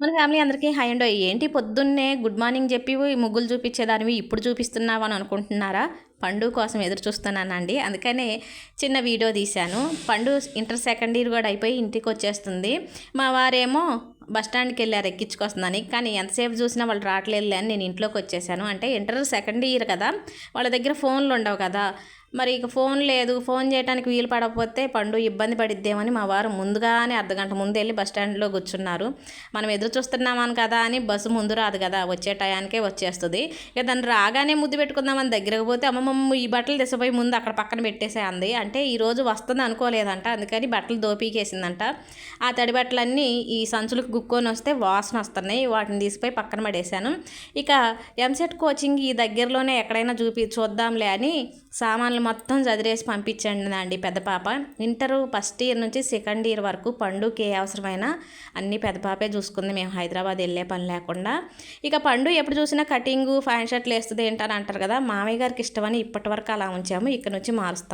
మన ఫ్యామిలీ అందరికీ హాయ్ అండోయ్. ఏంటి పొద్దున్నే గుడ్ మార్నింగ్ చెప్పి ముగ్గులు చూపించేదానివి ఇప్పుడు చూపిస్తున్నావు అని అనుకుంటున్నారా? పండు కోసం ఎదురు చూస్తున్నానండి. అందుకనే చిన్న వీడియో తీశాను. పండు ఇంటర్ సెకండ్ ఇయర్ కూడా అయిపోయి ఇంటికి వచ్చేస్తుంది. మా వారేమో బస్ స్టాండ్కి వెళ్ళారు ఎక్కించుకొస్తుందని. కానీ ఎంతసేపు చూసినా వాళ్ళు రావట్లేదులే అని నేను ఇంట్లోకి వచ్చేసాను. అంటే ఇంటర్ సెకండ్ ఇయర్ కదా, వాళ్ళ దగ్గర ఫోన్లు ఉండవు కదా. మరి ఇక ఫోన్ లేదు, ఫోన్ చేయడానికి వీలు పడకపోతే పండు ఇబ్బంది పడిద్దేమని మా వారు ముందుగానే అర్ధగంట ముందు వెళ్ళి బస్ స్టాండ్లో కూర్చున్నారు. మనం ఎదురు చూస్తున్నామని కదా అని బస్సు ముందు రాదు కదా, వచ్చే టయానికే వచ్చేస్తుంది. ఇక దాన్ని రాగానే ముద్దు పెట్టుకుందామని దగ్గరకు పోతే అమ్మమ్మ ఈ బట్టలు తెచ్చిపోయి ముందు అక్కడ పక్కన పెట్టేసే అంది. అంటే ఈరోజు వస్తుంది అనుకోలేదంట, అందుకని బట్టలు దోపీకేసిందంట. ఆ తడి బట్టలన్నీ ఈ సంచులకు గుక్కొని వస్తే వాసన వస్తున్నాయి, వాటిని తీసిపోయి పక్కన పడేశాను. ఇక ఎంసెట్ కోచింగ్ ఈ దగ్గరలోనే ఎక్కడైనా చూద్దాంలే అని సామాన్లు మొత్తం చదిరేసి పంపించండి అండి పెద్ద పాప. ఇంటరు ఫస్ట్ ఇయర్ నుంచి సెకండ్ ఇయర్ వరకు పండుకి ఏ అవసరమైనా అన్నీ పెద్ద పాపే చూసుకుంది, మేము హైదరాబాద్ వెళ్ళే పని లేకుండా. ఇక పండు ఎప్పుడు చూసినా కటింగు ఫ్యాన్ షర్ట్లు వేస్తుంది ఏంటని అంటారు కదా, మామయ్య గారికి ఇష్టమని ఇప్పటి వరకు అలా ఉంచాము, ఇక్కడ నుంచి మారుస్తాం.